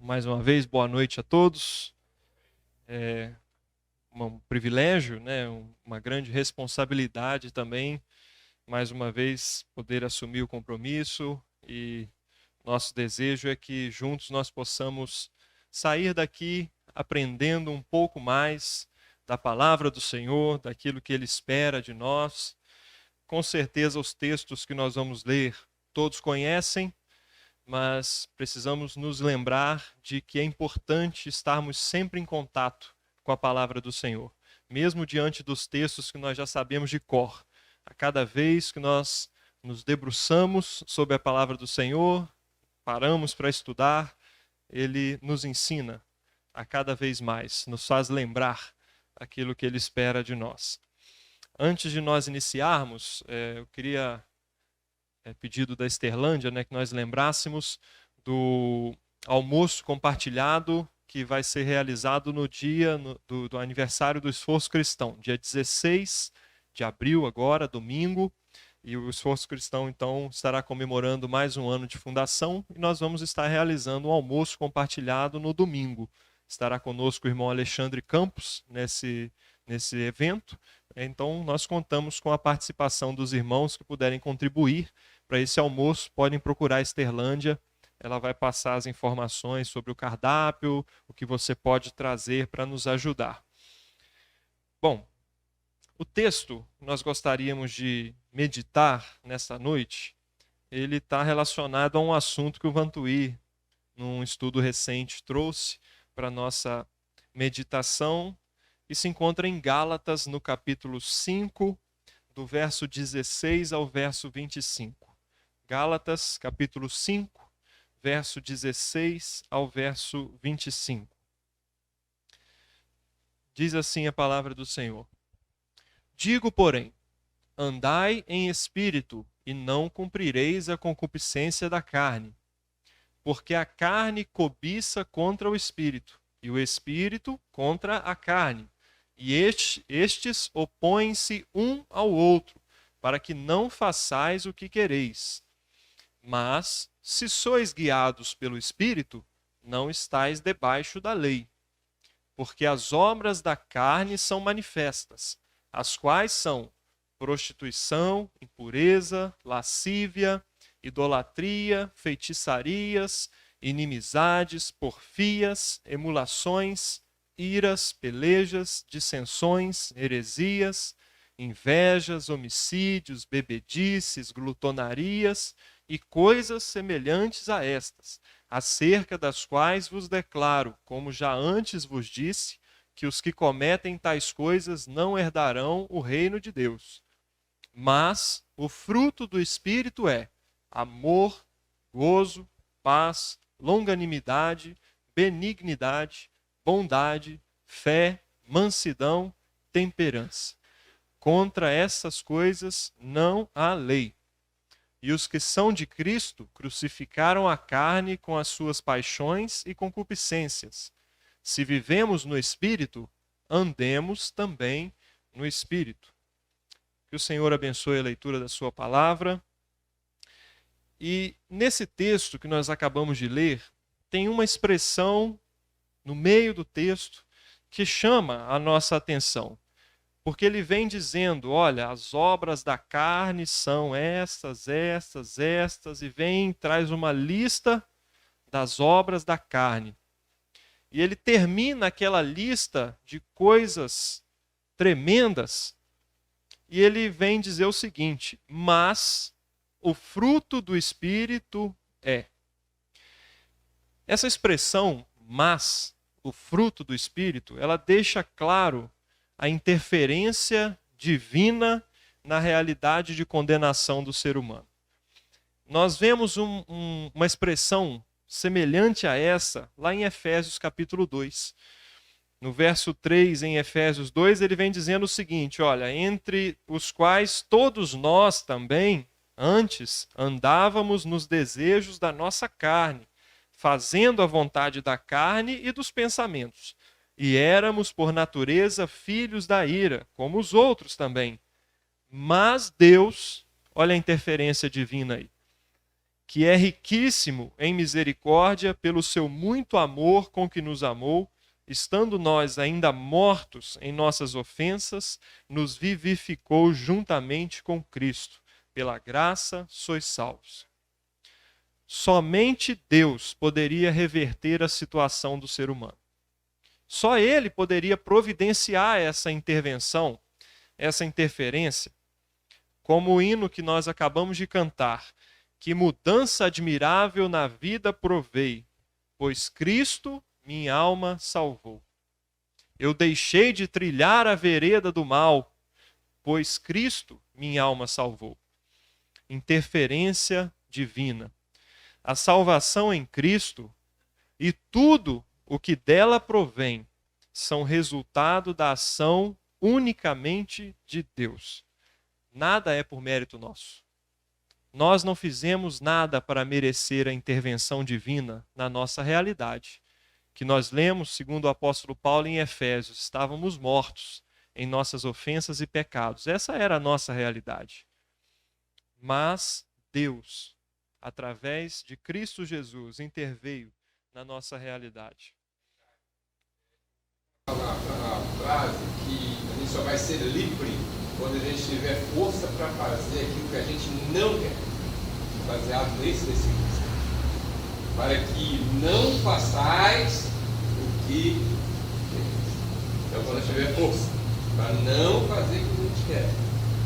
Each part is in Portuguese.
Mais uma vez, boa noite a todos. É um privilégio, né? Uma grande responsabilidade também, mais uma vez, poder assumir o compromisso, e nosso desejo é que juntos nós possamos sair daqui aprendendo um pouco mais da palavra do Senhor, daquilo que Ele espera de nós. Com certeza os textos que nós vamos ler todos conhecem, mas precisamos nos lembrar de que é importante estarmos sempre em contato com a palavra do Senhor, mesmo diante dos textos que nós já sabemos de cor. A cada vez que nós nos debruçamos sobre a palavra do Senhor, paramos para estudar, Ele nos ensina a cada vez mais, nos faz lembrar aquilo que Ele espera de nós. Antes de nós iniciarmos, eu queria pedido da Esterlândia, né, que nós lembrássemos do almoço compartilhado que vai ser realizado no dia do aniversário do Esforço Cristão, dia 16 de abril agora, domingo, e o Esforço Cristão então estará comemorando mais um ano de fundação e nós vamos estar realizando um almoço compartilhado no domingo. Estará conosco o irmão Alexandre Campos nesse evento, então nós contamos com a participação dos irmãos que puderem contribuir para esse almoço. Podem procurar a Esterlândia, ela vai passar as informações sobre o cardápio, o que você pode trazer para nos ajudar. Bom, o texto que nós gostaríamos de meditar nessa noite, ele está relacionado a um assunto que o Vantuí, num estudo recente, trouxe para a nossa meditação, e se encontra em Gálatas, no capítulo 5, do verso 16 ao verso 25. Gálatas, capítulo 5, verso 16 ao verso 25. Diz assim a palavra do Senhor: Digo, porém, andai em espírito, e não cumprireis a concupiscência da carne. Porque a carne cobiça contra o espírito, e o espírito contra a carne. E estes opõem-se um ao outro, para que não façais o que quereis. Mas, se sois guiados pelo Espírito, não estáis debaixo da lei. Porque as obras da carne são manifestas, as quais são prostituição, impureza, lascívia, idolatria, feitiçarias, inimizades, porfias, emulações, iras, pelejas, dissensões, heresias, invejas, homicídios, bebedices, glutonarias e coisas semelhantes a estas, acerca das quais vos declaro, como já antes vos disse, que os que cometem tais coisas não herdarão o reino de Deus. Mas o fruto do Espírito é amor, gozo, paz, longanimidade, benignidade, bondade, fé, mansidão, temperança. Contra essas coisas não há lei. E os que são de Cristo crucificaram a carne com as suas paixões e concupiscências. Se vivemos no Espírito, andemos também no Espírito. Que o Senhor abençoe a leitura da sua palavra. E nesse texto que nós acabamos de ler, tem uma expressão no meio do texto que chama a nossa atenção. Porque ele vem dizendo, olha, as obras da carne são estas, e vem, traz uma lista das obras da carne. E ele termina aquela lista de coisas tremendas, e ele vem dizer o seguinte: mas o fruto do Espírito é. Essa expressão, mas o fruto do Espírito, ela deixa claro a interferência divina na realidade de condenação do ser humano. Nós vemos uma expressão semelhante a essa lá em Efésios capítulo 2. No verso 3, em Efésios 2, ele vem dizendo o seguinte: olha, entre os quais todos nós também, antes, andávamos nos desejos da nossa carne, fazendo a vontade da carne e dos pensamentos. E éramos, por natureza, filhos da ira, como os outros também. Mas Deus, olha a interferência divina aí, que é riquíssimo em misericórdia pelo seu muito amor com que nos amou, estando nós ainda mortos em nossas ofensas, nos vivificou juntamente com Cristo. Pela graça sois salvos. Somente Deus poderia reverter a situação do ser humano. Só Ele poderia providenciar essa intervenção, essa interferência, como o hino que nós acabamos de cantar. Que mudança admirável na vida provei, pois Cristo minha alma salvou. Eu deixei de trilhar a vereda do mal, pois Cristo minha alma salvou. Interferência divina. A salvação em Cristo e tudo o que dela provém são resultado da ação unicamente de Deus. Nada é por mérito nosso. Nós não fizemos nada para merecer a intervenção divina na nossa realidade. Que nós lemos, segundo o apóstolo Paulo em Efésios, estávamos mortos em nossas ofensas e pecados. Essa era a nossa realidade. Mas Deus, através de Cristo Jesus, interveio na nossa realidade. Uma frase que a gente só vai ser livre quando a gente tiver força para fazer aquilo que a gente não quer, baseado nesse versículo. Para que não façais o que quereis. Então, quando tiver força para não fazer o que a gente quer,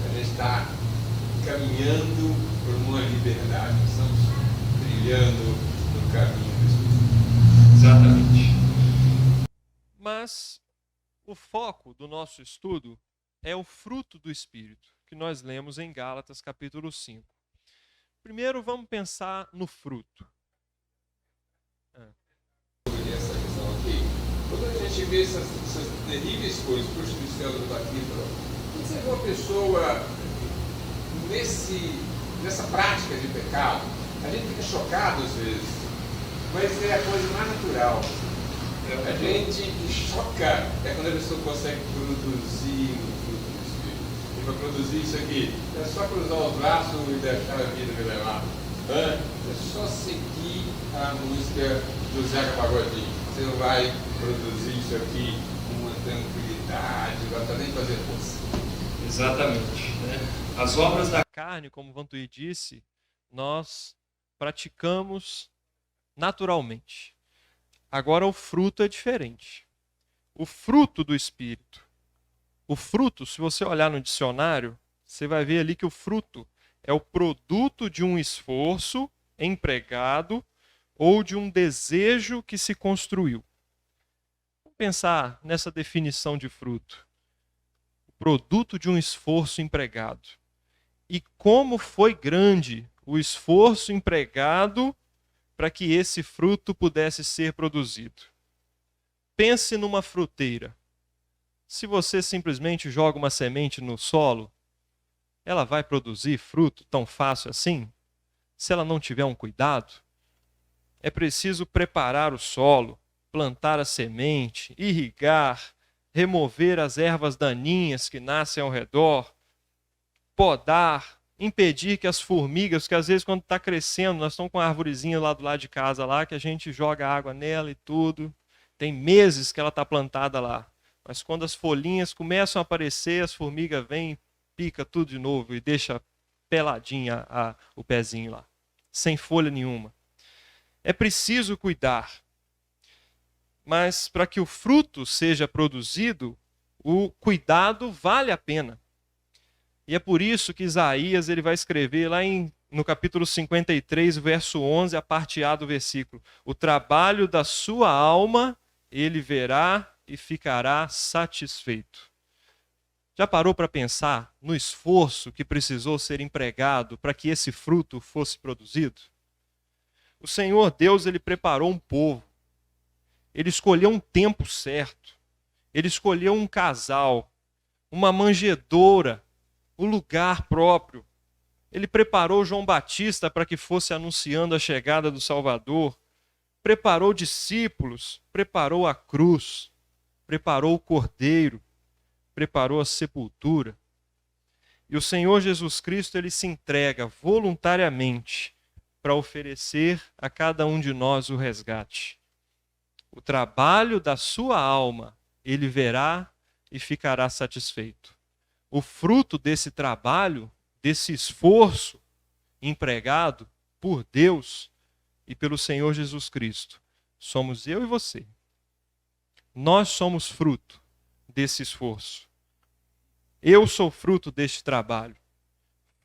a gente está caminhando por uma liberdade, estamos trilhando no caminho do Espírito. Exatamente. Mas o foco do nosso estudo é o fruto do Espírito, que nós lemos em Gálatas capítulo 5. Primeiro vamos pensar no fruto. Essa questão aqui. Quando a gente vê essas terríveis coisas, prostituição do batismo, quando você vê uma pessoa nessa prática de pecado, a gente fica chocado às vezes, mas é a coisa mais natural. A gente choca é quando a pessoa consegue produzir o fruto do Espírito. E para produzir isso aqui, é só cruzar os braços e deixar a vida me levar. É só seguir a música do Zeca Pagodinho. Você não vai produzir isso aqui com uma tranquilidade, vai também fazer força. Exatamente. As obras da carne, como Vantuí disse, nós praticamos naturalmente. Agora o fruto é diferente. O fruto do Espírito. O fruto, se você olhar no dicionário, você vai ver ali que o fruto é o produto de um esforço empregado ou de um desejo que se construiu. Vamos pensar nessa definição de fruto. O produto de um esforço empregado. E como foi grande o esforço empregado para que esse fruto pudesse ser produzido. Pense numa fruteira. Se você simplesmente joga uma semente no solo, ela vai produzir fruto tão fácil assim? Se ela não tiver um cuidado, é preciso preparar o solo, plantar a semente, irrigar, remover as ervas daninhas que nascem ao redor, podar, impedir que as formigas, que às vezes quando está crescendo, nós estamos com uma arvorezinha lá do lado de casa lá, que a gente joga água nela e tudo. Tem meses que ela está plantada lá. Mas quando as folhinhas começam a aparecer, as formigas vêm, pica tudo de novo e deixa peladinha o pezinho lá, sem folha nenhuma. É preciso cuidar. Mas para que o fruto seja produzido, o cuidado vale a pena. E é por isso que Isaías ele vai escrever lá no capítulo 53, verso 11, a parte A do versículo. O trabalho da sua alma ele verá e ficará satisfeito. Já parou para pensar no esforço que precisou ser empregado para que esse fruto fosse produzido? O Senhor Deus ele preparou um povo. Ele escolheu um tempo certo. Ele escolheu um casal, uma manjedoura, o lugar próprio. Ele preparou João Batista para que fosse anunciando a chegada do Salvador. Preparou discípulos, preparou a cruz, preparou o cordeiro, preparou a sepultura. E o Senhor Jesus Cristo ele se entrega voluntariamente para oferecer a cada um de nós o resgate. O trabalho da sua alma, ele verá e ficará satisfeito. O fruto desse trabalho, desse esforço empregado por Deus e pelo Senhor Jesus Cristo, somos eu e você. Nós somos fruto desse esforço. Eu sou fruto deste trabalho,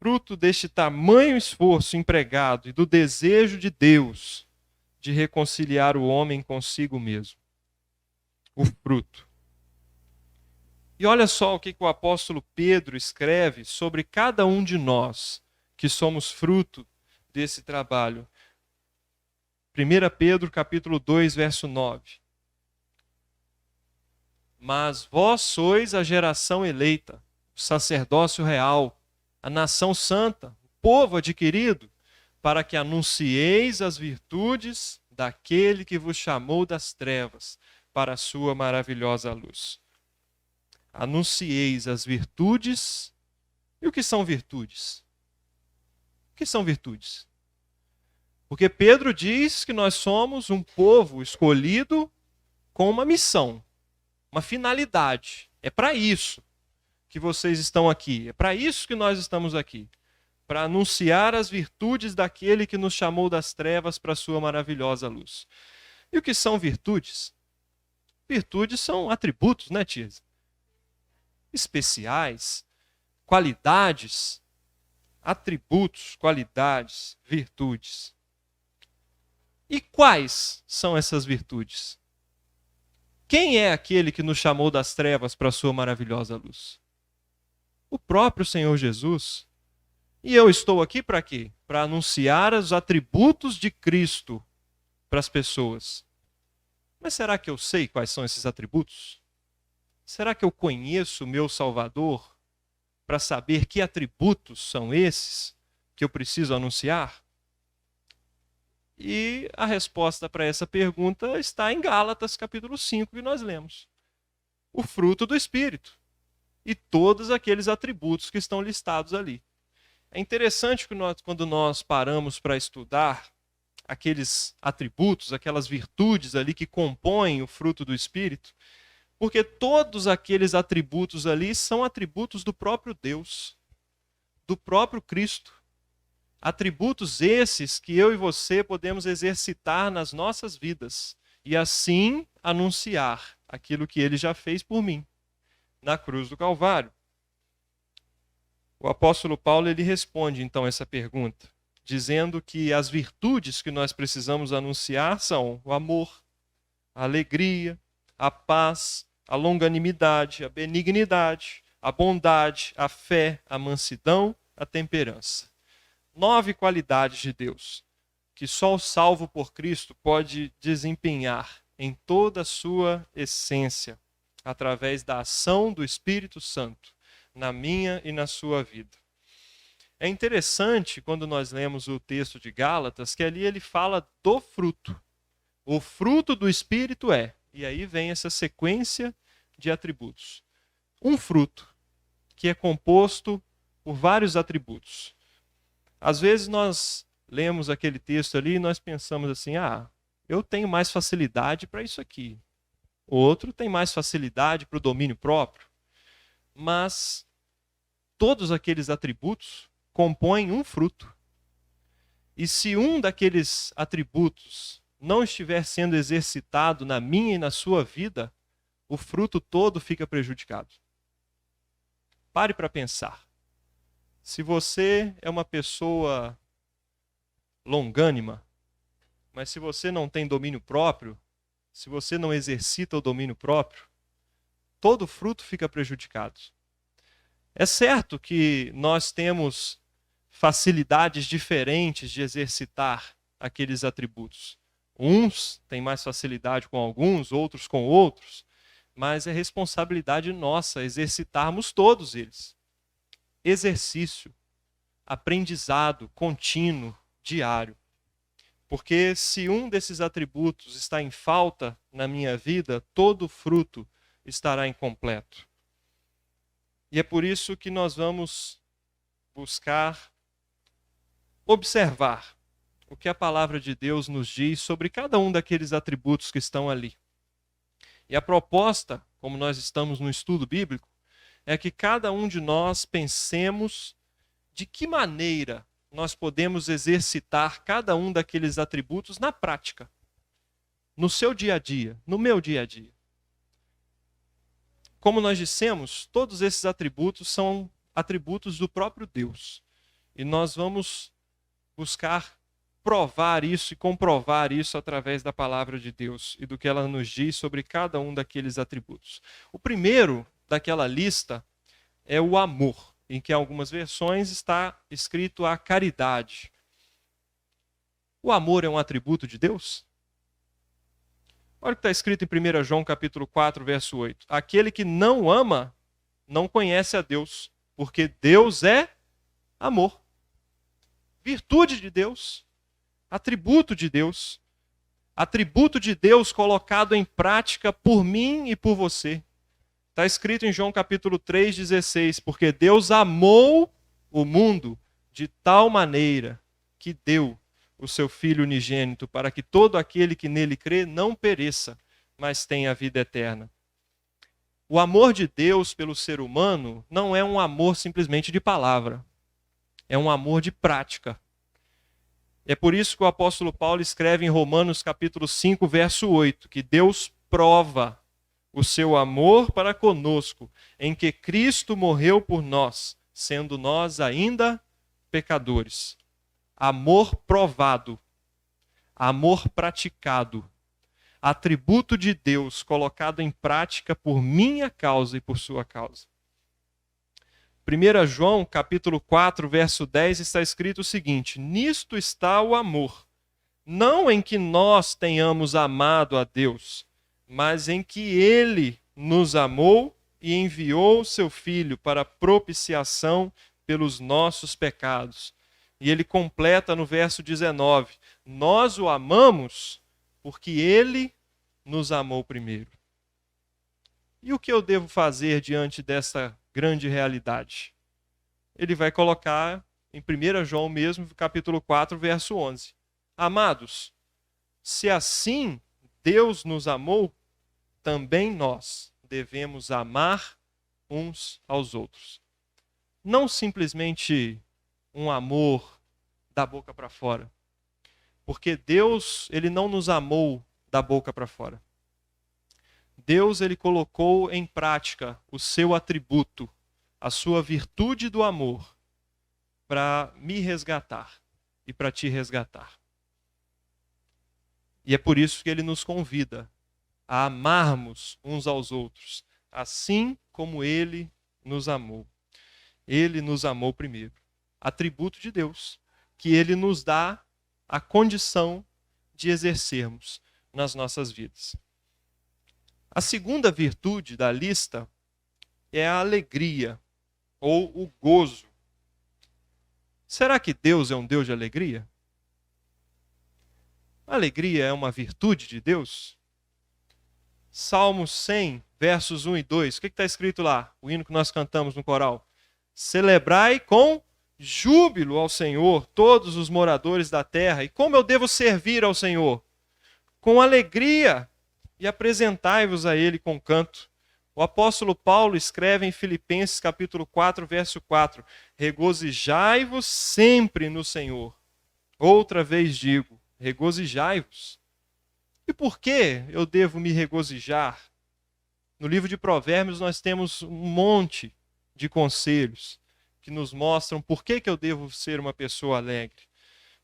fruto deste tamanho esforço empregado e do desejo de Deus de reconciliar o homem consigo mesmo. O fruto. E olha só o que o apóstolo Pedro escreve sobre cada um de nós que somos fruto desse trabalho. 1 Pedro capítulo 2, verso 9. Mas vós sois a geração eleita, o sacerdócio real, a nação santa, o povo adquirido, para que anuncieis as virtudes daquele que vos chamou das trevas para a sua maravilhosa luz. Anuncieis as virtudes. E o que são virtudes? O que são virtudes? Porque Pedro diz que nós somos um povo escolhido com uma missão, uma finalidade. É para isso que vocês estão aqui. É para isso que nós estamos aqui. Para anunciar as virtudes daquele que nos chamou das trevas para a sua maravilhosa luz. E o que são virtudes? Virtudes são atributos, né, tia? Especiais, qualidades, atributos, qualidades, virtudes. E quais são essas virtudes? Quem é aquele que nos chamou das trevas para a sua maravilhosa luz? O próprio Senhor Jesus. E eu estou aqui para quê? Para anunciar os atributos de Cristo para as pessoas. Mas será que eu sei quais são esses atributos? Será que eu conheço o meu Salvador para saber que atributos são esses que eu preciso anunciar? E a resposta para essa pergunta está em Gálatas capítulo 5 que nós lemos. O fruto do Espírito e todos aqueles atributos que estão listados ali. É interessante que quando nós paramos para estudar aqueles atributos, aquelas virtudes ali que compõem o fruto do Espírito, porque todos aqueles atributos ali são atributos do próprio Deus, do próprio Cristo. Atributos esses que eu e você podemos exercitar nas nossas vidas e assim anunciar aquilo que ele já fez por mim na cruz do Calvário. O apóstolo Paulo ele responde então essa pergunta, dizendo que as virtudes que nós precisamos anunciar são o amor, a alegria, a paz, a longanimidade, a benignidade, a bondade, a fé, a mansidão, a temperança. 9 qualidades de Deus que só o salvo por Cristo pode desempenhar em toda a sua essência, através da ação do Espírito Santo na minha e na sua vida. É interessante quando nós lemos o texto de Gálatas que ali ele fala do fruto. O fruto do Espírito é, e aí vem essa sequência de atributos. Um fruto que é composto por vários atributos. Às vezes nós lemos aquele texto ali e nós pensamos assim, eu tenho mais facilidade para isso aqui. O outro tem mais facilidade para o domínio próprio. Mas todos aqueles atributos compõem um fruto. E se um daqueles atributos não estiver sendo exercitado na minha e na sua vida, o fruto todo fica prejudicado. Pare para pensar. Se você é uma pessoa longânima, mas se você não tem domínio próprio, se você não exercita o domínio próprio, todo fruto fica prejudicado. É certo que nós temos facilidades diferentes de exercitar aqueles atributos. Uns têm mais facilidade com alguns, outros com outros, mas é responsabilidade nossa exercitarmos todos eles. Exercício, aprendizado contínuo, diário. Porque se um desses atributos está em falta na minha vida, todo fruto estará incompleto. E é por isso que nós vamos buscar observar o que a palavra de Deus nos diz sobre cada um daqueles atributos que estão ali. E a proposta, como nós estamos no estudo bíblico, é que cada um de nós pensemos de que maneira nós podemos exercitar cada um daqueles atributos na prática, no seu dia a dia, no meu dia a dia. Como nós dissemos, todos esses atributos são atributos do próprio Deus. E nós vamos buscar provar isso e comprovar isso através da palavra de Deus e do que ela nos diz sobre cada um daqueles atributos. O primeiro daquela lista é o amor, em que em algumas versões está escrito a caridade. O amor é um atributo de Deus? Olha o que está escrito em 1 João capítulo 4, verso 8. Aquele que não ama não conhece a Deus, porque Deus é amor. Virtude de Deus, atributo de Deus colocado em prática por mim e por você. Está escrito em João capítulo 3,16, porque Deus amou o mundo de tal maneira que deu o seu Filho unigênito, para que todo aquele que nele crê não pereça, mas tenha a vida eterna. O amor de Deus pelo ser humano não é um amor simplesmente de palavra, é um amor de prática. É por isso que o apóstolo Paulo escreve em Romanos capítulo 5, verso 8, que Deus prova o seu amor para conosco, em que Cristo morreu por nós, sendo nós ainda pecadores. Amor provado, amor praticado, atributo de Deus colocado em prática por minha causa e por sua causa. 1 João, capítulo 4, verso 10, está escrito o seguinte: nisto está o amor, não em que nós tenhamos amado a Deus, mas em que Ele nos amou e enviou seu Filho para propiciação pelos nossos pecados. E ele completa no verso 19: nós o amamos porque ele nos amou primeiro. E o que eu devo fazer diante dessa grande realidade? Ele vai colocar em 1 João mesmo, capítulo 4, verso 11. Amados, se assim Deus nos amou, também nós devemos amar uns aos outros. Não simplesmente um amor da boca para fora. Porque Deus, ele não nos amou da boca para fora. Deus, ele colocou em prática o seu atributo, a sua virtude do amor, para me resgatar e para te resgatar. E é por isso que ele nos convida a amarmos uns aos outros, assim como ele nos amou. Ele nos amou primeiro. Atributo de Deus, que ele nos dá a condição de exercermos nas nossas vidas. A segunda virtude da lista é a alegria, ou o gozo. Será que Deus é um Deus de alegria? A alegria é uma virtude de Deus? Salmo 100, versos 1 e 2. O que está escrito lá? O hino que nós cantamos no coral. Celebrai com júbilo ao Senhor, todos os moradores da terra. E como eu devo servir ao Senhor? Com alegria, e apresentai-vos a Ele com canto. O apóstolo Paulo escreve em Filipenses capítulo 4, verso 4. Regozijai-vos sempre no Senhor. Outra vez digo, regozijai-vos. E por que eu devo me regozijar? No livro de Provérbios nós temos um monte de conselhos que nos mostram por que eu devo ser uma pessoa alegre.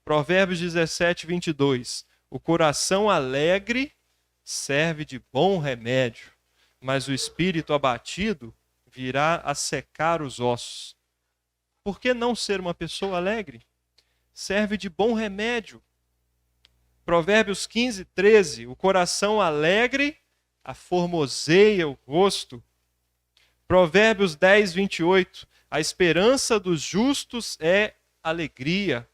Provérbios 17, 22. O coração alegre serve de bom remédio, mas o espírito abatido virá a secar os ossos. Por que não ser uma pessoa alegre? Serve de bom remédio. Provérbios 15, 13. O coração alegre aformoseia o rosto. Provérbios 10, 28. A esperança dos justos é alegria,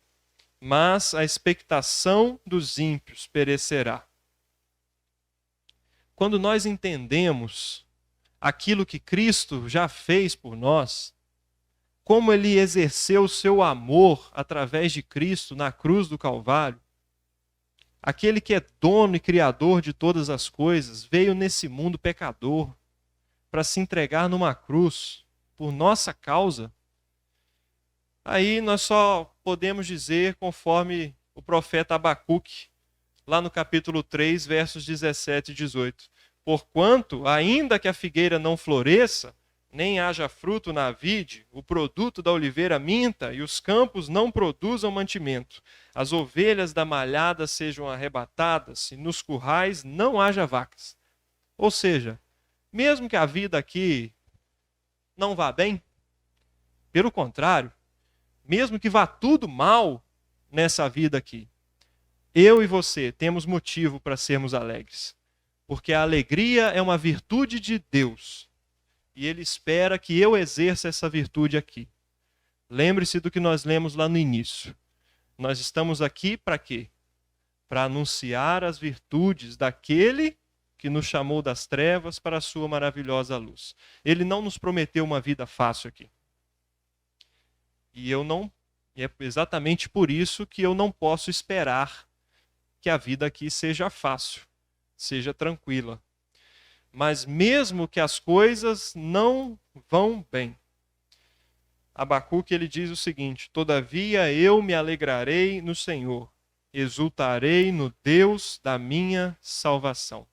mas a expectação dos ímpios perecerá. Quando nós entendemos aquilo que Cristo já fez por nós, como ele exerceu o seu amor através de Cristo na cruz do Calvário, aquele que é dono e criador de todas as coisas, veio nesse mundo pecador para se entregar numa cruz por nossa causa, aí nós só podemos dizer, conforme o profeta Abacuque, lá no capítulo 3, versos 17 e 18. Porquanto, ainda que a figueira não floresça, nem haja fruto na vide, o produto da oliveira minta, e os campos não produzam mantimento, as ovelhas da malhada sejam arrebatadas, e nos currais não haja vacas. Ou seja, mesmo que a vida aqui não vá bem, pelo contrário, mesmo que vá tudo mal nessa vida aqui, eu e você temos motivo para sermos alegres. Porque a alegria é uma virtude de Deus. E Ele espera que eu exerça essa virtude aqui. Lembre-se do que nós lemos lá no início. Nós estamos aqui para quê? Para anunciar as virtudes daquele que nos chamou das trevas para a sua maravilhosa luz. Ele não nos prometeu uma vida fácil aqui. E é exatamente por isso que eu não posso esperar que a vida aqui seja fácil, seja tranquila. Mas mesmo que as coisas não vão bem, Abacuque ele diz o seguinte: todavia eu me alegrarei no Senhor, exultarei no Deus da minha salvação.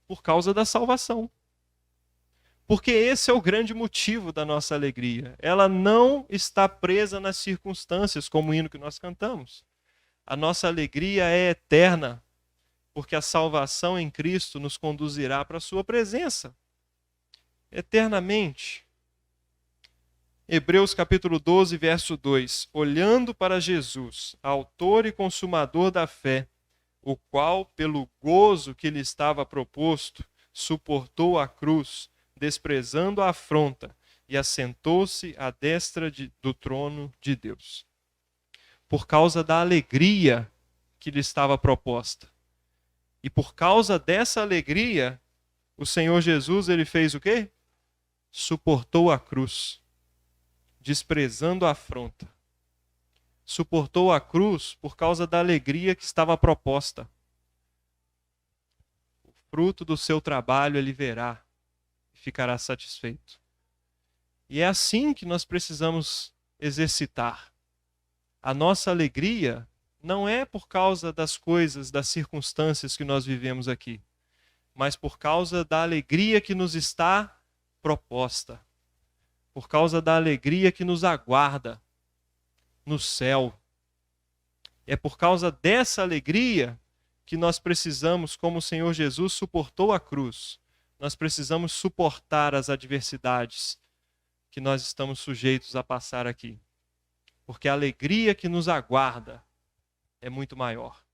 Por causa da salvação. Porque esse é o grande motivo da nossa alegria. Ela não está presa nas circunstâncias, como o hino que nós cantamos. A nossa alegria é eterna, porque a salvação em Cristo nos conduzirá para a sua presença, eternamente. Hebreus capítulo 12, verso 2. Olhando para Jesus, autor e consumador da fé, o qual, pelo gozo que lhe estava proposto, suportou a cruz, desprezando a afronta, e assentou-se à destra do trono de Deus. Por causa da alegria que lhe estava proposta. E por causa dessa alegria, o Senhor Jesus, ele fez o quê? Suportou a cruz, desprezando a afronta. Suportou a cruz por causa da alegria que estava proposta. O fruto do seu trabalho ele verá e ficará satisfeito. E é assim que nós precisamos exercitar. A nossa alegria não é por causa das coisas, das circunstâncias que nós vivemos aqui, mas por causa da alegria que nos está proposta, por causa da alegria que nos aguarda no céu. É por causa dessa alegria que nós precisamos, como o Senhor Jesus suportou a cruz, nós precisamos suportar as adversidades que nós estamos sujeitos a passar aqui. Porque a alegria que nos aguarda é muito maior.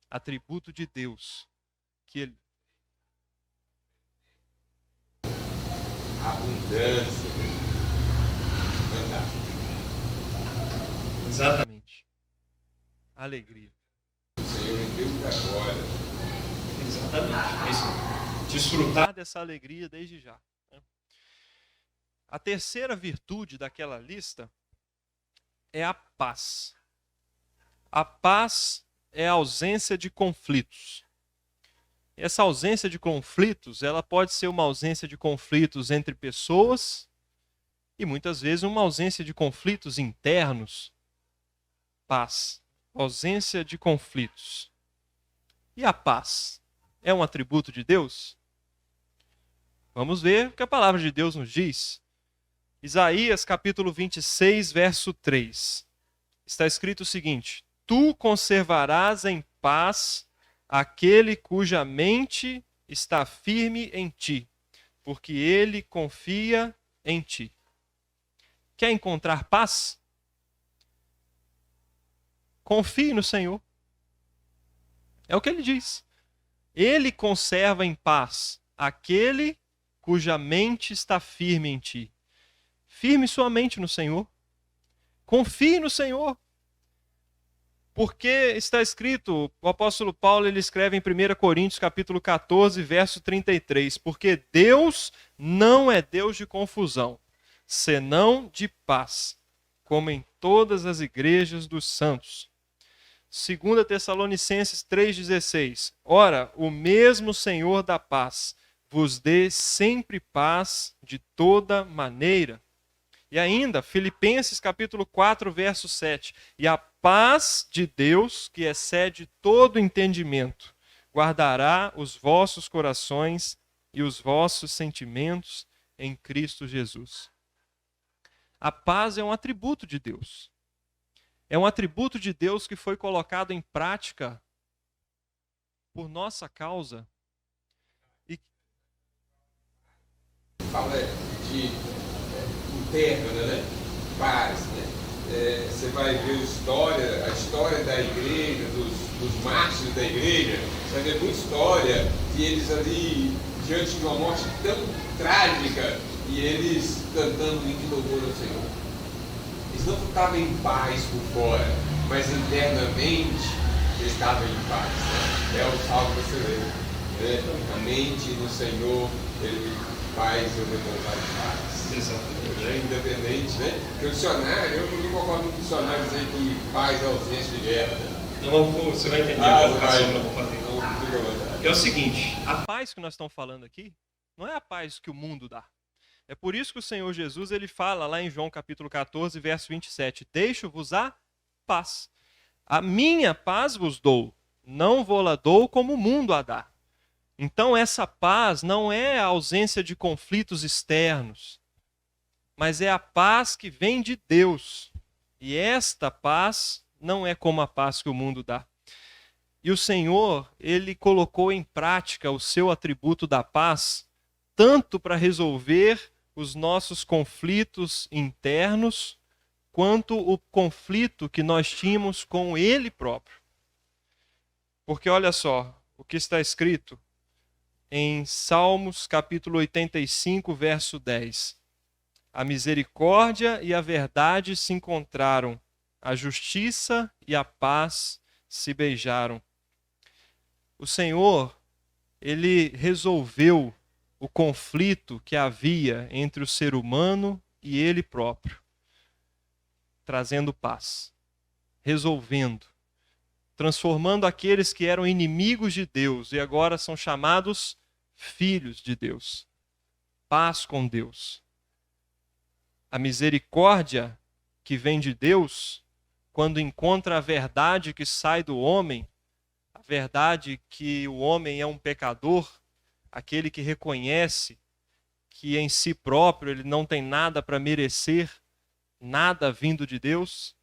Atributo de Deus. Que Ele... Abundância. Exatamente. Alegria. O Senhor me deu para agora. Exatamente. Desfrutar dessa alegria desde já. A terceira virtude daquela lista é a paz. A paz é a ausência de conflitos. Essa ausência de conflitos, ela pode ser uma ausência de conflitos entre pessoas e muitas vezes uma ausência de conflitos internos. Paz, ausência de conflitos. E a paz é um atributo de Deus? Vamos ver o que a palavra de Deus nos diz. Isaías capítulo 26, verso 3. Está escrito o seguinte: tu conservarás em paz aquele cuja mente está firme em ti, porque ele confia em ti. Quer encontrar paz? Confie no Senhor. É o que ele diz. Ele conserva em paz aquele cuja mente está firme em ti. Firme sua mente no Senhor. Confie no Senhor. Porque está escrito, o apóstolo Paulo ele escreve em 1 Coríntios capítulo 14, verso 33, porque Deus não é Deus de confusão, senão de paz, como em todas as igrejas dos santos. 2 Tessalonicenses 3,16. Ora, o mesmo Senhor da paz vos dê sempre paz de toda maneira. E ainda, Filipenses capítulo 4, verso 7. E a paz de Deus, que excede todo entendimento, guardará os vossos corações e os vossos sentimentos em Cristo Jesus. A paz é um atributo de Deus. É um atributo de Deus que foi colocado em prática por nossa causa. E fala de interna, né? Paz, né? Você vai ver a história da igreja, dos mártires da igreja, você vai ver muita história de eles ali diante de uma morte tão trágica e eles cantando hino de louvor ao Senhor. Eles não estavam em paz por fora, mas internamente eles estavam em paz. Né? É o salmo que você lê. Né? A mente no Senhor, ele faz eu repousar em paz. Exatamente. Né? Independente, né? Porque o dicionário, eu não concordo com o dicionário dizer que paz é ausência de guerra. Não, você vai entender a colocação que eu vou fazer. Não, É o seguinte, a paz que nós estamos falando aqui não é a paz que o mundo dá. É por isso que o Senhor Jesus ele fala lá em João capítulo 14, verso 27, deixo-vos a paz. A minha paz vos dou, não vou-la dou como o mundo a dá. Então essa paz não é a ausência de conflitos externos, mas é a paz que vem de Deus. E esta paz não é como a paz que o mundo dá. E o Senhor, ele colocou em prática o seu atributo da paz, tanto para resolver os nossos conflitos internos, quanto o conflito que nós tínhamos com Ele próprio. Porque olha só o que está escrito em Salmos capítulo 85, verso 10. A misericórdia e a verdade se encontraram, a justiça e a paz se beijaram. O Senhor, ele resolveu o conflito que havia entre o ser humano e ele próprio, trazendo paz, resolvendo, transformando aqueles que eram inimigos de Deus e agora são chamados filhos de Deus. Paz com Deus. A misericórdia que vem de Deus, quando encontra a verdade que sai do homem, a verdade que o homem é um pecador, aquele que reconhece que em si próprio ele não tem nada para merecer, nada vindo de Deus,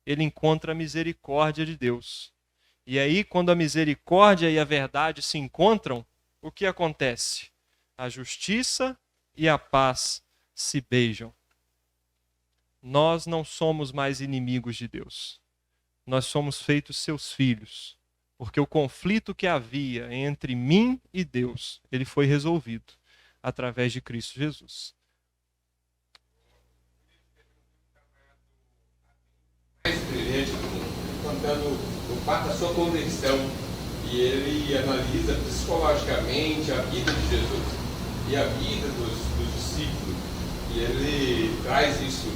ele encontra a misericórdia de Deus. E aí, quando a misericórdia e a verdade se encontram, o que acontece? A justiça e a paz se beijam. Nós não somos mais inimigos de Deus. Nós somos feitos seus filhos. Porque o conflito que havia entre mim e Deus, ele foi resolvido através de Cristo Jesus. mais brilhante do mundo, contando o fato da sua conversão. E ele analisa psicologicamente a vida de Jesus e a vida dos discípulos. E ele traz isso,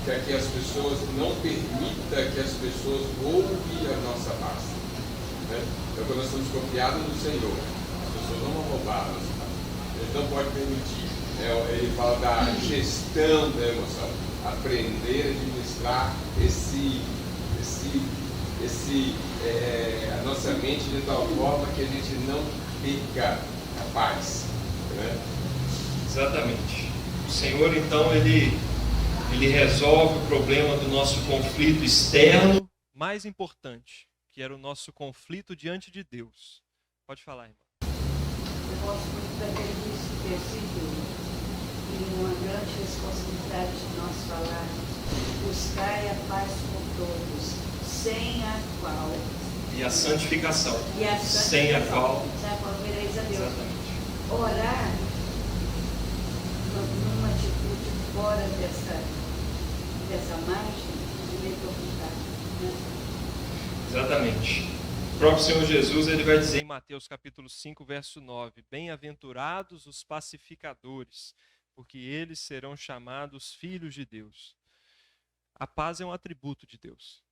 para que as pessoas não permitam que as pessoas roubem a nossa paz. Né? Então, quando nós estamos confiados no Senhor, as pessoas não vão roubar a nossa paz. Ele não pode permitir. Né? Ele fala da gestão da emoção, aprender a administrar a nossa mente de tal forma que a gente não perca a paz. Né? exatamente. O Senhor, então, ele resolve o problema do nosso conflito externo. Mais importante, que era o nosso conflito diante de Deus. Pode falar, irmão. Eu gosto muito daquele versículo e uma grande responsabilidade de nós falarmos: buscai a paz com todos, sem a qual E a santificação. e a Sem a qual. sem a qual vereis a Deus. Exatamente. Orar numa atitude fora dessa margem de meio complicado, né? Exatamente. O próprio Senhor Jesus, ele vai dizer Em Mateus capítulo 5, verso 9. Bem-aventurados os pacificadores, porque eles serão chamados filhos de Deus. A paz é um atributo de Deus.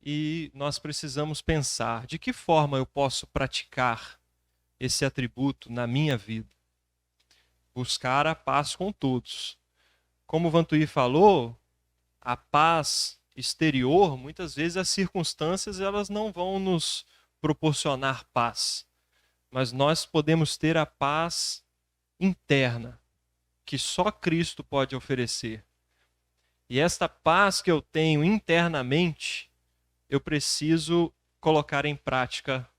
e nós precisamos pensar de que forma eu posso praticar esse atributo na minha vida. Buscar a paz com todos. Como o Vantuí falou, a paz exterior, muitas vezes as circunstâncias elas não vão nos proporcionar paz, mas nós podemos ter a paz interna, que só Cristo pode oferecer. E esta paz que eu tenho internamente, eu preciso colocar em prática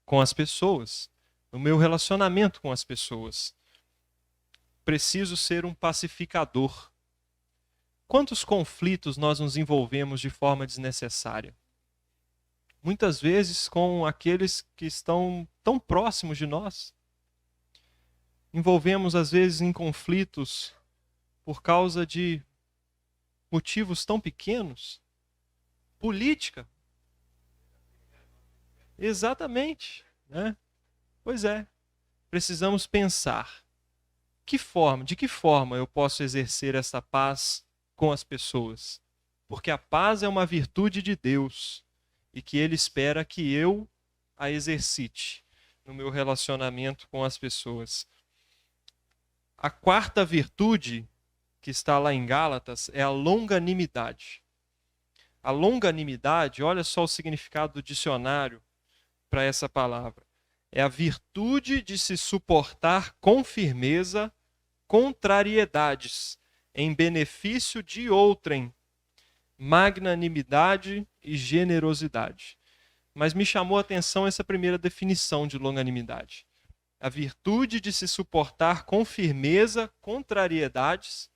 com as pessoas, no meu relacionamento com as pessoas. Preciso ser um pacificador. Quantos conflitos nós nos envolvemos de forma desnecessária? Muitas vezes com aqueles que estão tão próximos de nós. Envolvemos, às vezes, em conflitos por causa de motivos tão pequenos. Política. Exatamente, né? Pois é. Precisamos pensar de que forma eu posso exercer essa paz com as pessoas? Porque a paz é uma virtude de Deus e que Ele espera que eu a exercite no meu relacionamento com as pessoas. A quarta virtude que está lá em Gálatas é a longanimidade. A longanimidade, olha só o significado do dicionário para essa palavra. É a virtude de se suportar com firmeza contrariedades em benefício de outrem, magnanimidade e generosidade. Mas me chamou a atenção essa primeira definição de longanimidade. A virtude de se suportar com firmeza contrariedades,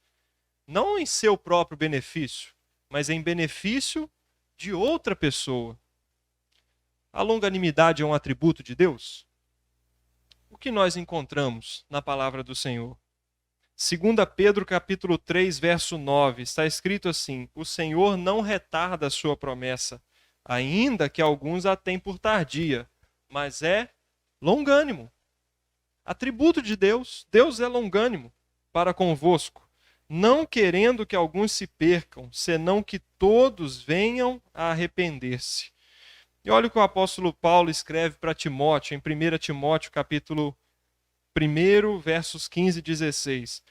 não em seu próprio benefício, mas em benefício de outra pessoa. A longanimidade é um atributo de Deus? O que nós encontramos na palavra do Senhor? 2 Pedro capítulo 3, verso 9, está escrito assim: o Senhor não retarda a sua promessa, ainda que alguns a tenham por tardia, mas é longânimo. Atributo de Deus, Deus é longânimo para convosco, não querendo que alguns se percam, senão que todos venham a arrepender-se. E olha o que o apóstolo Paulo escreve para Timóteo, em 1 Timóteo capítulo 1, versos 15 e 16.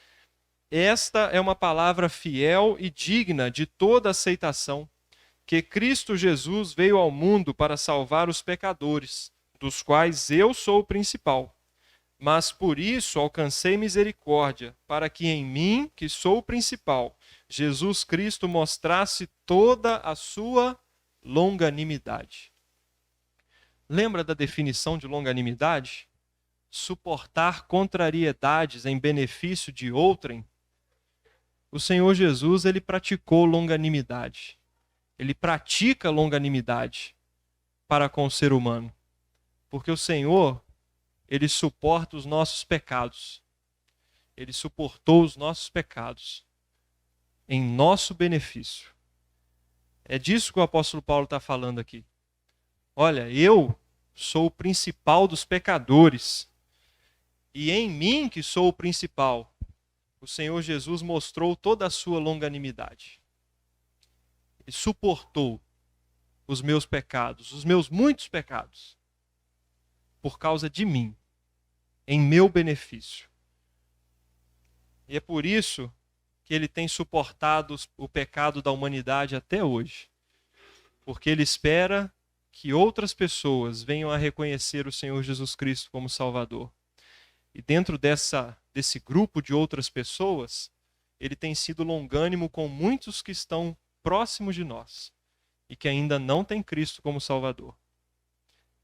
Esta é uma palavra fiel e digna de toda aceitação, que Cristo Jesus veio ao mundo para salvar os pecadores, dos quais eu sou o principal. Mas por isso alcancei misericórdia, para que em mim, que sou o principal, Jesus Cristo mostrasse toda a sua longanimidade. Lembra da definição de longanimidade? Suportar contrariedades em benefício de outrem. O Senhor Jesus, ele praticou longanimidade. Ele pratica longanimidade para com o ser humano. Porque o Senhor, ele suporta os nossos pecados. Ele suportou os nossos pecados em nosso benefício. É disso que o apóstolo Paulo está falando aqui. Olha, eu sou o principal dos pecadores. E em mim, que sou o principal, o Senhor Jesus mostrou toda a sua longanimidade. Ele suportou os meus pecados, os meus muitos pecados, por causa de mim, em meu benefício. E é por isso que ele tem suportado o pecado da humanidade até hoje. Porque ele espera que outras pessoas venham a reconhecer o Senhor Jesus Cristo como Salvador. E dentro desse grupo de outras pessoas, ele tem sido longânimo com muitos que estão próximos de nós e que ainda não têm Cristo como Salvador.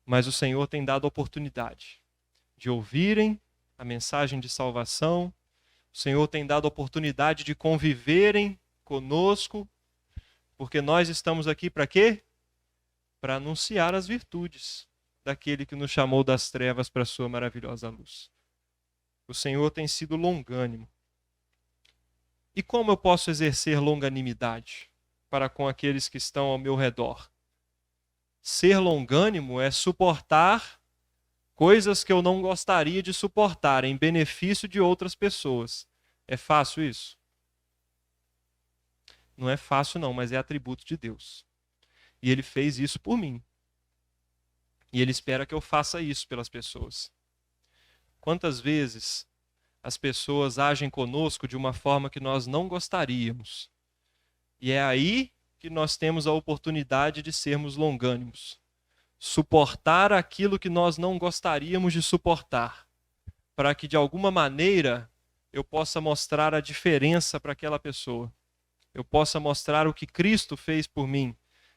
Mas o Senhor tem dado oportunidade de ouvirem a mensagem de salvação. O Senhor tem dado oportunidade de conviverem conosco, porque nós estamos aqui para quê? Para anunciar as virtudes daquele que nos chamou das trevas para a sua maravilhosa luz. O Senhor tem sido longânimo. E como eu posso exercer longanimidade para com aqueles que estão ao meu redor? Ser longânimo é suportar coisas que eu não gostaria de suportar em benefício de outras pessoas. É fácil isso? Não é fácil não, mas é atributo de Deus. E ele fez isso por mim. E ele espera que eu faça isso pelas pessoas. Quantas vezes as pessoas agem conosco de uma forma que nós não gostaríamos? E é aí que nós temos a oportunidade de sermos longânimos. Suportar aquilo que nós não gostaríamos de suportar, para que de alguma maneira eu possa mostrar a diferença para aquela pessoa. Eu possa mostrar o que Cristo fez por mim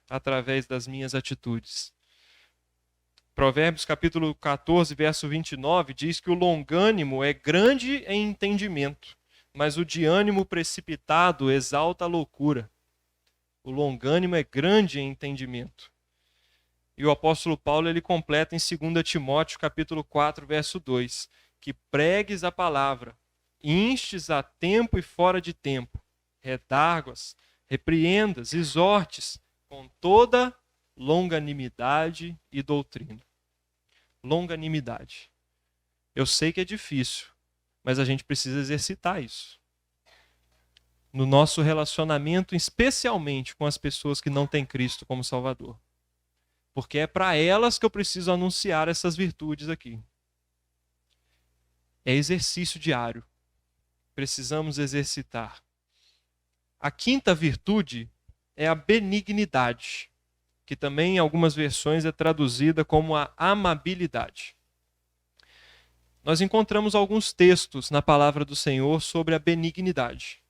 através das minhas atitudes. Provérbios capítulo 14, verso 29 diz que o longânimo é grande em entendimento, mas o de ânimo precipitado exalta a loucura. O longânimo é grande em entendimento. E o apóstolo Paulo ele completa em 2 Timóteo capítulo 4, verso 2, que pregues a palavra, instes a tempo e fora de tempo, redarguas, repreendas, exortes, com toda longanimidade e doutrina. Longanimidade. Eu sei que é difícil, mas a gente precisa exercitar isso. No nosso relacionamento, especialmente com as pessoas que não têm Cristo como Salvador. Porque é para elas que eu preciso anunciar essas virtudes aqui. É exercício diário. Precisamos exercitar. A quinta virtude é a benignidade, que também em algumas versões é traduzida como a amabilidade. Nós encontramos alguns textos na palavra do Senhor sobre a benignidade.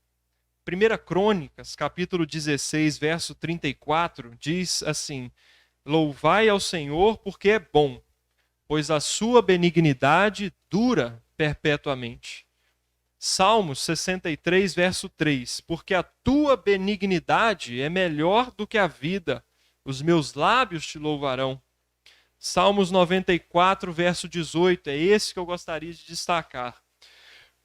1 Crônicas, capítulo 16, verso 34, diz assim: louvai ao Senhor porque é bom, pois a sua benignidade dura perpetuamente. Salmos 63, verso 3, porque a tua benignidade é melhor do que a vida, os meus lábios te louvarão. Salmos 94, verso 18, é esse que eu gostaria de destacar.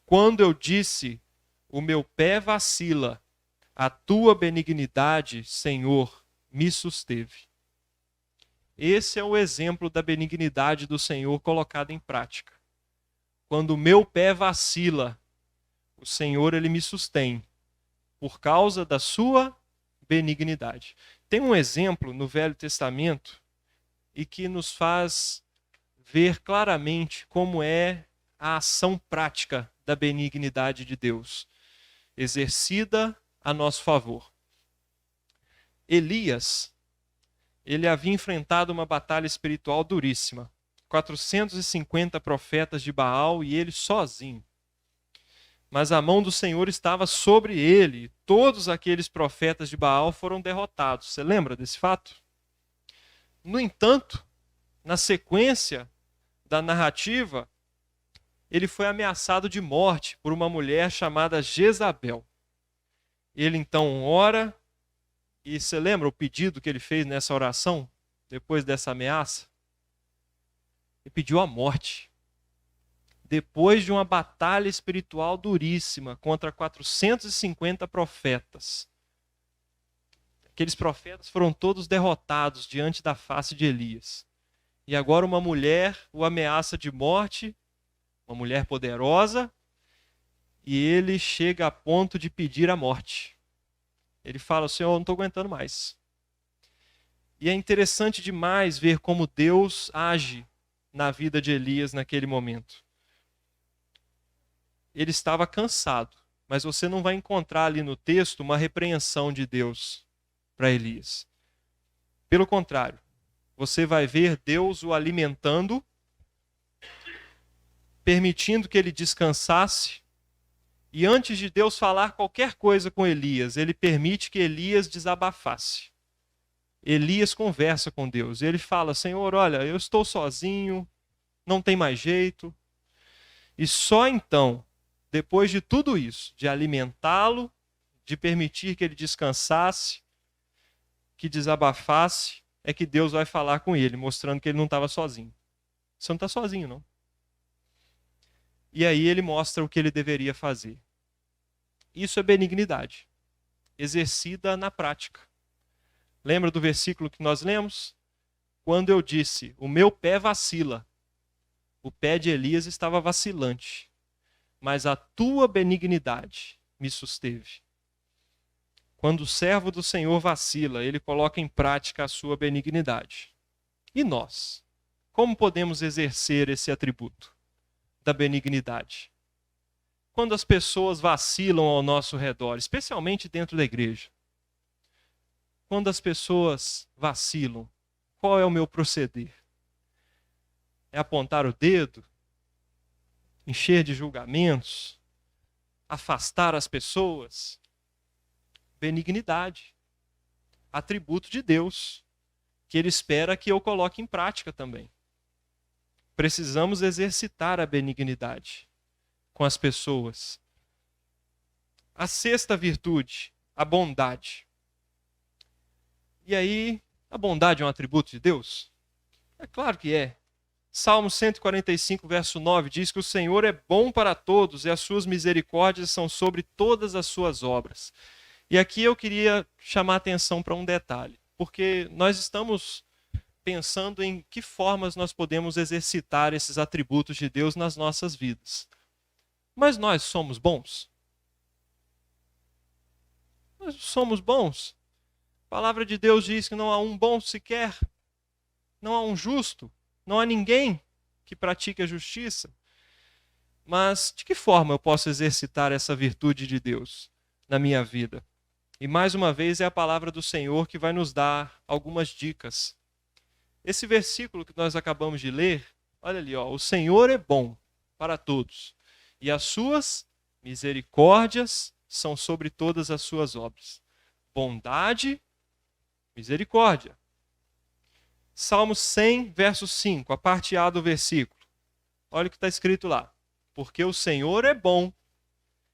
Quando eu disse, o meu pé vacila, a tua benignidade, Senhor, me susteve. Esse é o exemplo da benignidade do Senhor colocada em prática. Quando o meu pé vacila, o Senhor ele me sustém, por causa da sua benignidade. Tem um exemplo no Velho Testamento e que nos faz ver claramente como é a ação prática da benignidade de Deus, exercida a nosso favor. Elias, ele havia enfrentado uma batalha espiritual duríssima. 450 profetas de Baal e ele sozinho. Mas a mão do Senhor estava sobre ele. Todos aqueles profetas de Baal foram derrotados. Você lembra desse fato? No entanto, na sequência da narrativa, ele foi ameaçado de morte por uma mulher chamada Jezabel. Ele então ora, e você lembra o pedido que ele fez nessa oração, depois dessa ameaça? Ele pediu a morte. Depois de uma batalha espiritual duríssima contra 450 profetas. Aqueles profetas foram todos derrotados diante da face de Elias. E agora uma mulher o ameaça de morte, uma mulher poderosa, e ele chega a ponto de pedir a morte. Ele fala, Senhor, eu não estou aguentando mais. E é interessante demais ver como Deus age na vida de Elias naquele momento. Ele estava cansado, mas você não vai encontrar ali no texto uma repreensão de Deus para Elias. Pelo contrário, você vai ver Deus o alimentando, permitindo que ele descansasse, e antes de Deus falar qualquer coisa com Elias, ele permite que Elias desabafasse. Elias conversa com Deus, ele fala, Senhor, olha, eu estou sozinho, não tem mais jeito. E só então, depois de tudo isso, de alimentá-lo, de permitir que ele descansasse, que desabafasse, é que Deus vai falar com ele, mostrando que ele não estava sozinho. Você não está sozinho, não. E aí ele mostra o que ele deveria fazer. Isso é benignidade, exercida na prática. Lembra do versículo que nós lemos? Quando eu disse, o meu pé vacila. O pé de Elias estava vacilante, mas a tua benignidade me susteve. Quando o servo do Senhor vacila, ele coloca em prática a sua benignidade. E nós? Como podemos exercer esse atributo da benignidade? Quando as pessoas vacilam ao nosso redor, especialmente dentro da igreja. Quando as pessoas vacilam, qual é o meu proceder? É apontar o dedo? Encher de julgamentos? Afastar as pessoas? Benignidade. Atributo de Deus, que Ele espera que eu coloque em prática também. Precisamos exercitar a benignidade com as pessoas. A sexta virtude, a bondade. E aí, a bondade é um atributo de Deus? É claro que é. Salmo 145, verso 9, diz que o Senhor é bom para todos e as suas misericórdias são sobre todas as suas obras. E aqui eu queria chamar a atenção para um detalhe, porque nós estamos pensando em que formas nós podemos exercitar esses atributos de Deus nas nossas vidas. Mas nós somos bons? Nós somos bons? A palavra de Deus diz que não há um bom sequer, não há um justo, não há ninguém que pratique a justiça. Mas de que forma eu posso exercitar essa virtude de Deus na minha vida? E mais uma vez é a palavra do Senhor que vai nos dar algumas dicas. Esse versículo que nós acabamos de ler, olha ali, ó, o Senhor é bom para todos e as suas misericórdias são sobre todas as suas obras. Bondade, misericórdia. Salmo 100, verso 5, a parte A do versículo. Olha o que está escrito lá. Porque o Senhor é bom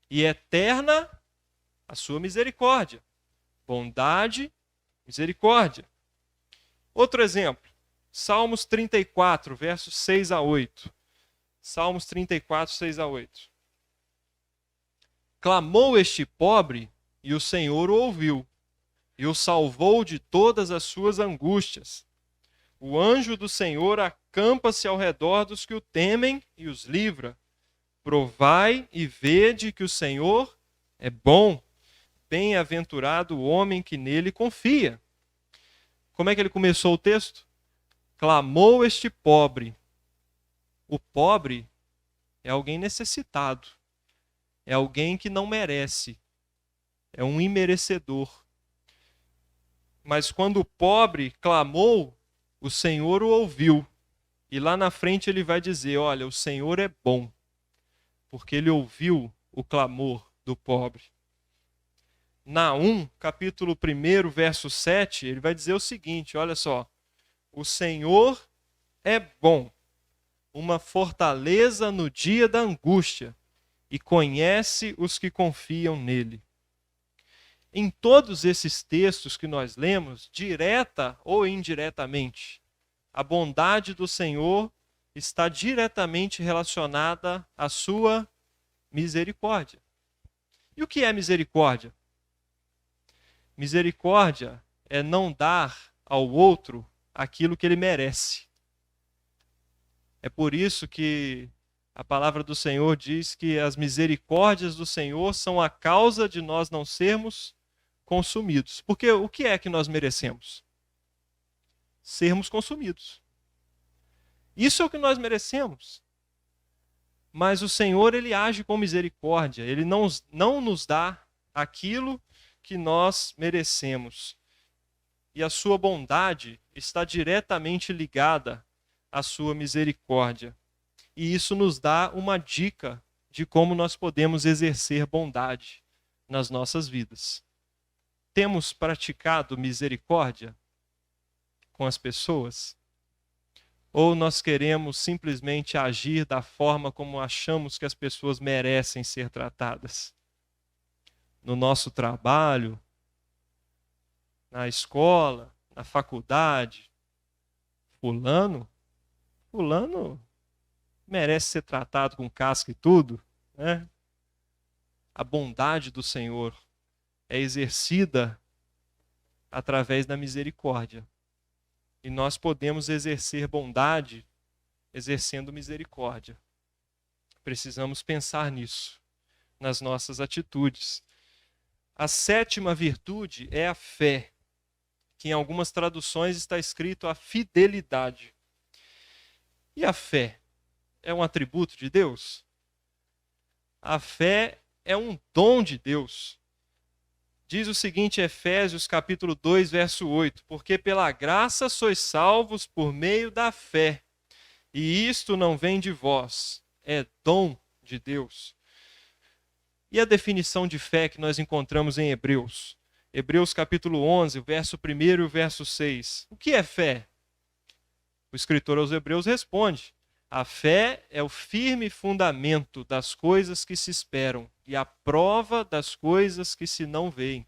e eterna a sua misericórdia. Bondade, misericórdia. Outro exemplo. Salmos 34, versos 6 a 8. Salmos 34, 6 a 8. Clamou este pobre e o Senhor o ouviu e o salvou de todas as suas angústias. O anjo do Senhor acampa-se ao redor dos que o temem e os livra. Provai e vede que o Senhor é bom. Bem-aventurado o homem que nele confia. Como é que ele começou o texto? Clamou este pobre. O pobre é alguém necessitado. É alguém que não merece. É um imerecedor. Mas quando o pobre clamou, o Senhor o ouviu. E lá na frente ele vai dizer, olha, o Senhor é bom, porque ele ouviu o clamor do pobre. Naum, capítulo 1, verso 7, ele vai dizer o seguinte, olha só. O Senhor é bom, uma fortaleza no dia da angústia, e conhece os que confiam nele. Em todos esses textos que nós lemos, direta ou indiretamente, a bondade do Senhor está diretamente relacionada à sua misericórdia. E o que é misericórdia? Misericórdia é não dar ao outro aquilo que ele merece. É por isso que a palavra do Senhor diz que as misericórdias do Senhor são a causa de nós não sermos consumidos. Porque o que é que nós merecemos? Sermos consumidos. Isso é o que nós merecemos. Mas o Senhor, ele age com misericórdia. Ele não nos dá aquilo que nós merecemos. E a sua bondade está diretamente ligada à sua misericórdia. E isso nos dá uma dica de como nós podemos exercer bondade nas nossas vidas. Temos praticado misericórdia com as pessoas? Ou nós queremos simplesmente agir da forma como achamos que as pessoas merecem ser tratadas? No nosso trabalho, na escola, na faculdade. Fulano merece ser tratado com casca e tudo, né? A bondade do Senhor é exercida através da misericórdia. E nós podemos exercer bondade exercendo misericórdia. Precisamos pensar nisso, nas nossas atitudes. A sétima virtude é a fé, que em algumas traduções está escrito a fidelidade. E a fé é um atributo de Deus? A fé é um dom de Deus. Diz o seguinte, Efésios capítulo 2, verso 8, porque pela graça sois salvos por meio da fé, e isto não vem de vós, é dom de Deus. E a definição de fé que nós encontramos em Hebreus? Hebreus capítulo 11, o verso 1 e o verso 6. O que é fé? O escritor aos Hebreus responde, a fé é o firme fundamento das coisas que se esperam e a prova das coisas que se não veem.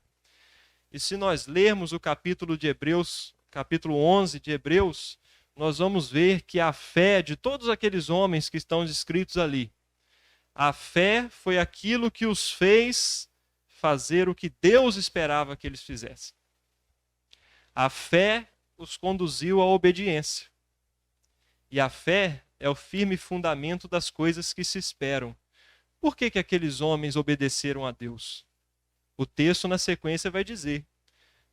E se nós lermos o capítulo de Hebreus, capítulo 11 de Hebreus, nós vamos ver que a fé de todos aqueles homens que estão descritos ali, a fé foi aquilo que os fez fazer o que Deus esperava que eles fizessem. A fé os conduziu à obediência. E a fé é o firme fundamento das coisas que se esperam. Por que aqueles homens obedeceram a Deus? O texto na sequência vai dizer,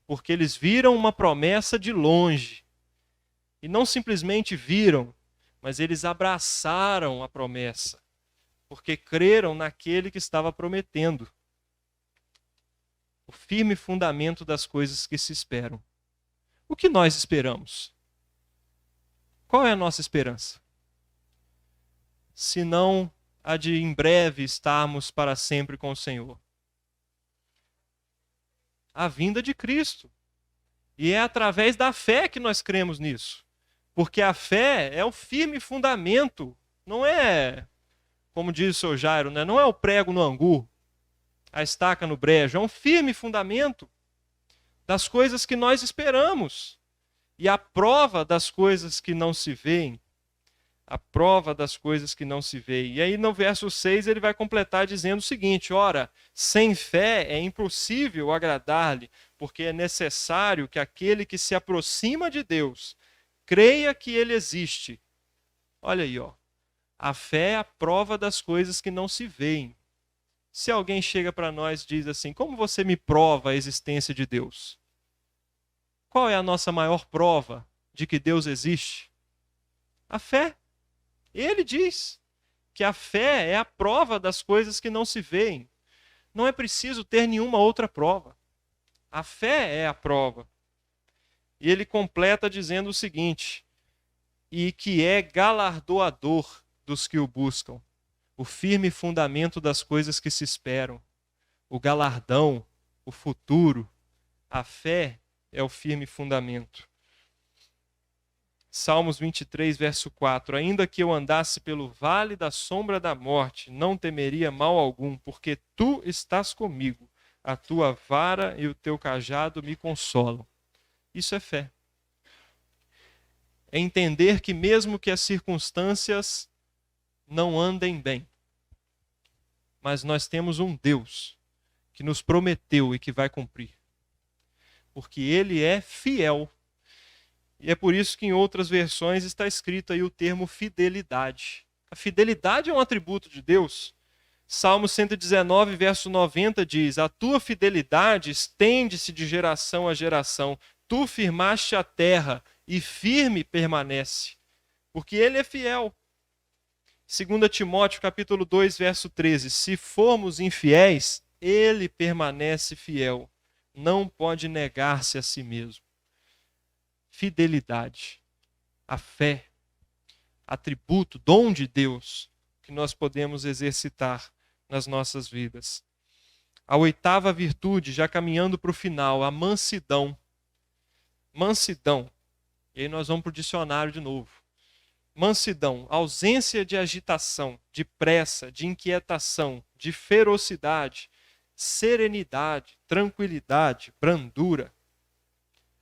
porque eles viram uma promessa de longe. E não simplesmente viram, mas eles abraçaram a promessa, porque creram naquele que estava prometendo. O firme fundamento das coisas que se esperam. O que nós esperamos? Qual é a nossa esperança? Se não a de em breve estarmos para sempre com o Senhor. A vinda de Cristo. E é através da fé que nós cremos nisso. Porque a fé é o firme fundamento. Não é, como diz o seu Jairo, né? Não é o prego no angu, a estaca no brejo. É um firme fundamento das coisas que nós esperamos. E a prova das coisas que não se veem. A prova das coisas que não se veem. E aí no verso 6 ele vai completar dizendo o seguinte, ora, sem fé é impossível agradar-lhe, porque é necessário que aquele que se aproxima de Deus creia que ele existe. Olha aí, ó. A fé é a prova das coisas que não se veem. Se alguém chega para nós e diz assim, como você me prova a existência de Deus? Qual é a nossa maior prova de que Deus existe? A fé. Ele diz que a fé é a prova das coisas que não se veem. Não é preciso ter nenhuma outra prova. A fé é a prova. E ele completa dizendo o seguinte, e que é galardoador dos que o buscam, o firme fundamento das coisas que se esperam, o galardão, o futuro, a fé é o firme fundamento. Salmos 23, verso 4. Ainda que eu andasse pelo vale da sombra da morte, não temeria mal algum, porque tu estás comigo, a tua vara e o teu cajado me consolam. Isso é fé. É entender que mesmo que as circunstâncias não andem bem, mas nós temos um Deus que nos prometeu e que vai cumprir. Porque Ele é fiel. E é por isso que em outras versões está escrito aí o termo fidelidade. A fidelidade é um atributo de Deus. Salmo 119, verso 90 diz, a tua fidelidade estende-se de geração a geração. Tu firmaste a terra e firme permanece, porque Ele é fiel. 2 Timóteo capítulo 2, verso 13, se formos infiéis, Ele permanece fiel, não pode negar-se a si mesmo. Fidelidade, a fé, atributo, dom de Deus, que nós podemos exercitar nas nossas vidas. A oitava virtude, já caminhando para o final, a mansidão. Mansidão. E aí nós vamos para o dicionário de novo. Mansidão, ausência de agitação, de pressa, de inquietação, de ferocidade, serenidade, tranquilidade, brandura.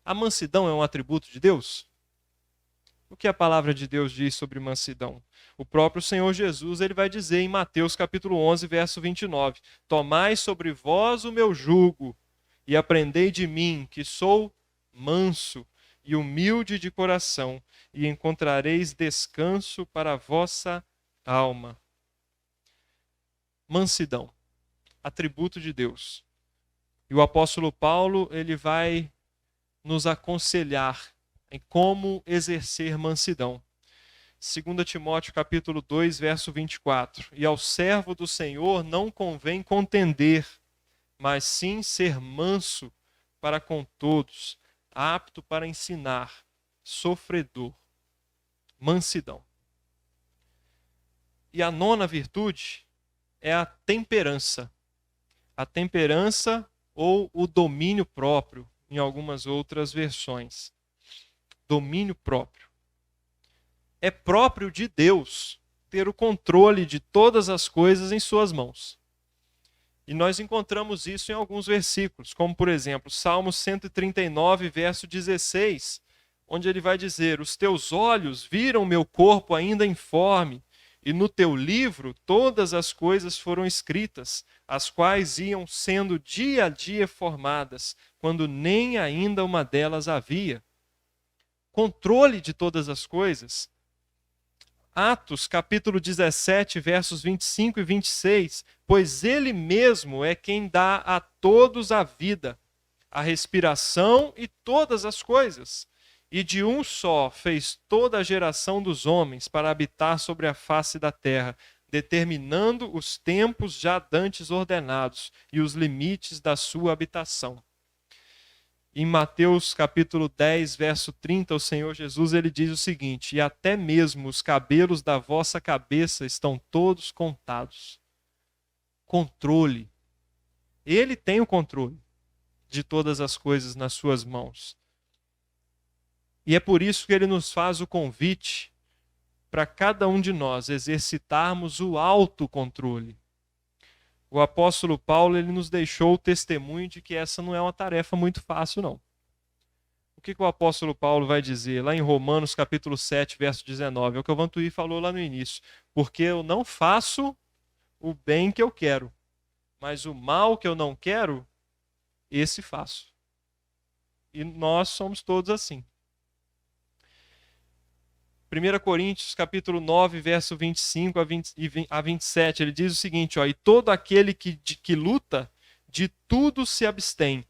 A mansidão é um atributo de Deus? O que a palavra de Deus diz sobre mansidão? O próprio Senhor Jesus ele vai dizer em Mateus capítulo 11, verso 29, tomai sobre vós o meu jugo e aprendei de mim, que sou manso e humilde de coração, e encontrareis descanso para a vossa alma. Mansidão, atributo de Deus. E o apóstolo Paulo, ele vai nos aconselhar em como exercer mansidão. 2 Timóteo capítulo 2, verso 24. E ao servo do Senhor não convém contender, mas sim ser manso para com todos, apto para ensinar, sofredor. Mansidão. E a nona virtude é a temperança. A temperança ou o domínio próprio, em algumas outras versões. Domínio próprio. É próprio de Deus ter o controle de todas as coisas em suas mãos. E nós encontramos isso em alguns versículos, como por exemplo, Salmo 139, verso 16, onde ele vai dizer: os teus olhos viram meu corpo ainda informe, e no teu livro todas as coisas foram escritas, as quais iam sendo dia a dia formadas, quando nem ainda uma delas havia. Controle de todas as coisas. Atos, capítulo 17, versos 25 e 26, pois ele mesmo é quem dá a todos a vida, a respiração e todas as coisas. E de um só fez toda a geração dos homens para habitar sobre a face da terra, determinando os tempos já dantes ordenados e os limites da sua habitação. Em Mateus capítulo 10, verso 30, o Senhor Jesus ele diz o seguinte: e até mesmo os cabelos da vossa cabeça estão todos contados. Controle. Ele tem o controle de todas as coisas nas suas mãos. E é por isso que ele nos faz o convite para cada um de nós exercitarmos o autocontrole. O apóstolo Paulo ele nos deixou o testemunho de que essa não é uma tarefa muito fácil, não. O que o apóstolo Paulo vai dizer lá em Romanos capítulo 7, verso 19? É o que o Vantuí falou lá no início. Porque eu não faço o bem que eu quero, mas o mal que eu não quero, esse faço. E nós somos todos assim. 1 Coríntios capítulo 9, verso 25 a 27, ele diz o seguinte: e todo aquele que luta, de tudo se abstém.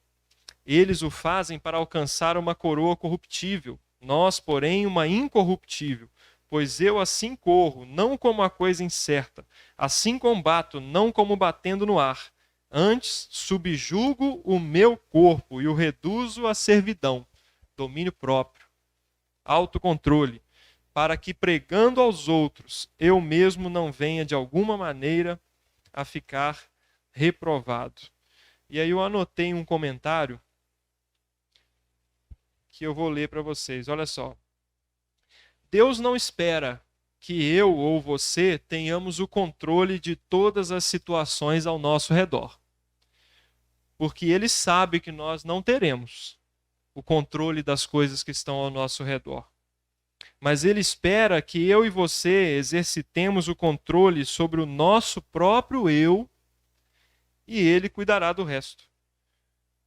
Eles o fazem para alcançar uma coroa corruptível, nós, porém, uma incorruptível. Pois eu assim corro, não como a coisa incerta, assim combato, não como batendo no ar. Antes, subjugo o meu corpo e o reduzo à servidão, domínio próprio, autocontrole, para que pregando aos outros, eu mesmo não venha de alguma maneira a ficar reprovado. E aí eu anotei um comentário que eu vou ler para vocês. Olha só. Deus não espera que eu ou você tenhamos o controle de todas as situações ao nosso redor. Porque Ele sabe que nós não teremos o controle das coisas que estão ao nosso redor. Mas Ele espera que eu e você exercitemos o controle sobre o nosso próprio eu e Ele cuidará do resto.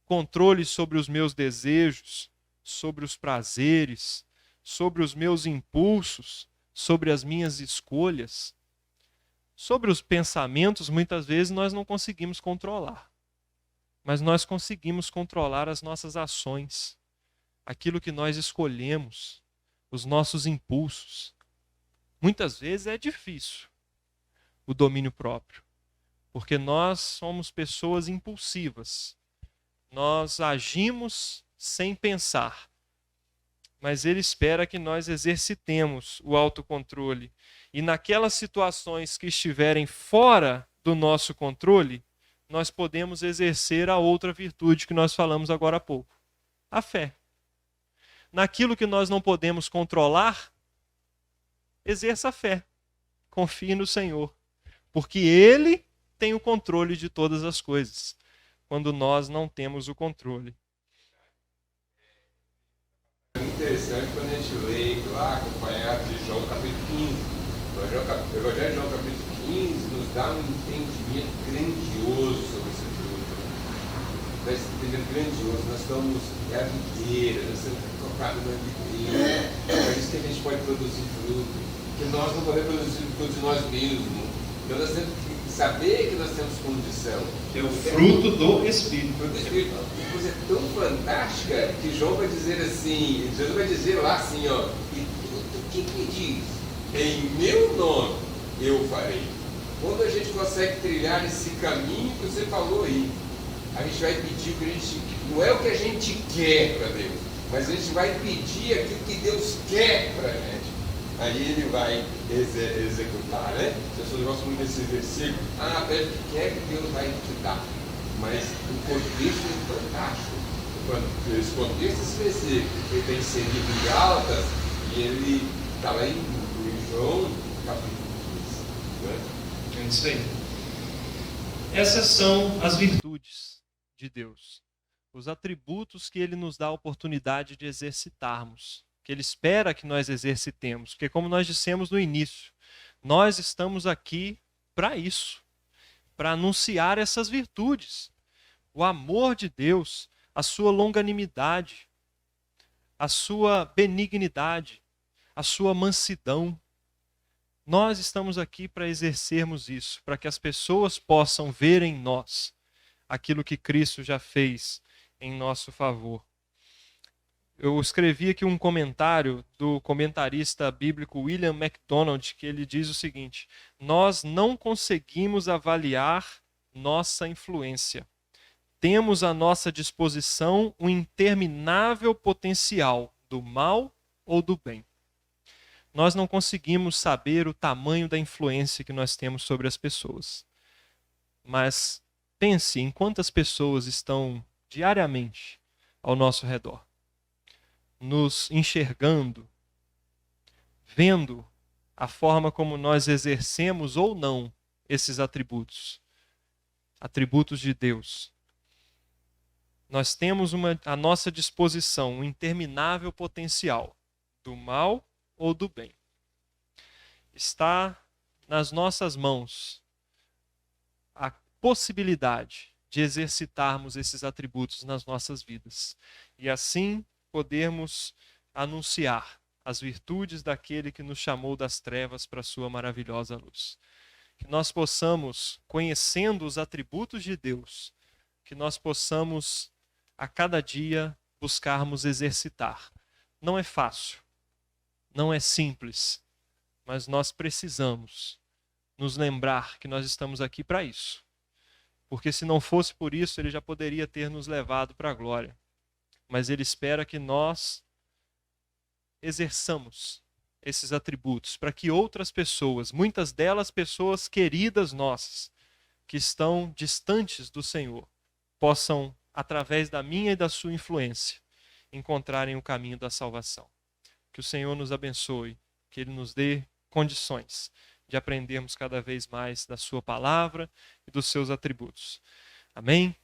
Controle sobre os meus desejos, sobre os prazeres, sobre os meus impulsos, sobre as minhas escolhas, sobre os pensamentos, muitas vezes nós não conseguimos controlar. Mas nós conseguimos controlar as nossas ações, aquilo que nós escolhemos, os nossos impulsos. Muitas vezes é difícil o domínio próprio, porque nós somos pessoas impulsivas. Nós agimos sem pensar. Mas Ele espera que nós exercitemos o autocontrole. E naquelas situações que estiverem fora do nosso controle, nós podemos exercer a outra virtude que nós falamos agora há pouco, a fé. Naquilo que nós não podemos controlar, exerça a fé. Confie no Senhor, porque Ele tem o controle de todas as coisas, quando nós não temos o controle. É interessante quando a gente lê lá, acompanhado de João capítulo 15. O Evangelho de João capítulo 15 nos dá um entendimento grandioso sobre esse fruto. Esse entendimento grandioso. Nós estamos na videira, nós estamos tocados na videira. É isso que a gente pode produzir fruto. Porque nós não podemos produzir fruto de nós mesmos. Então nós temos que saber que nós temos condição. É o fruto do Espírito. Uma coisa tão fantástica que João vai dizer assim, Jesus vai dizer lá assim, ó, e tudo que me diz, em meu nome eu farei. Quando a gente consegue trilhar esse caminho que você falou aí, a gente vai pedir o que a gente, não é o que a gente quer para Deus, mas a gente vai pedir aquilo que Deus quer para a gente. Aí ele vai executar, né? As pessoas gostam muito desse versículo. Ah, pede o que quer que Deus vai te dar. Mas o contexto é fantástico. Esse contexto, esse versículo, ele está inserido em Gálatas e ele está lá em João, capítulo 2. Né? É isso aí. Essas são as virtudes Virtudes de Deus. Os atributos que ele nos dá a oportunidade de exercitarmos, que ele espera que nós exercitemos, porque como nós dissemos no início, nós estamos aqui para isso, para anunciar essas virtudes. O amor de Deus, a sua longanimidade, a sua benignidade, a sua mansidão. Nós estamos aqui para exercermos isso, para que as pessoas possam ver em nós aquilo que Cristo já fez em nosso favor. Eu escrevi aqui um comentário do comentarista bíblico William MacDonald, que ele diz o seguinte: nós não conseguimos avaliar nossa influência. Temos à nossa disposição um interminável potencial do mal ou do bem. Nós não conseguimos saber o tamanho da influência que nós temos sobre as pessoas. Mas pense em quantas pessoas estão diariamente ao nosso redor, nos enxergando, vendo a forma como nós exercemos ou não esses atributos de Deus. Nós temos à nossa disposição um interminável potencial do mal ou do bem. Está nas nossas mãos a possibilidade de exercitarmos esses atributos nas nossas vidas e assim podermos anunciar as virtudes daquele que nos chamou das trevas para a sua maravilhosa luz. Que nós possamos, conhecendo os atributos de Deus, que nós possamos a cada dia buscarmos exercitar. Não é fácil, não é simples, mas nós precisamos nos lembrar que nós estamos aqui para isso. Porque se não fosse por isso, ele já poderia ter nos levado para a glória. Mas ele espera que nós exerçamos esses atributos para que outras pessoas, muitas delas pessoas queridas nossas, que estão distantes do Senhor, possam, através da minha e da sua influência, encontrarem o caminho da salvação. Que o Senhor nos abençoe, que Ele nos dê condições de aprendermos cada vez mais da sua palavra e dos seus atributos. Amém?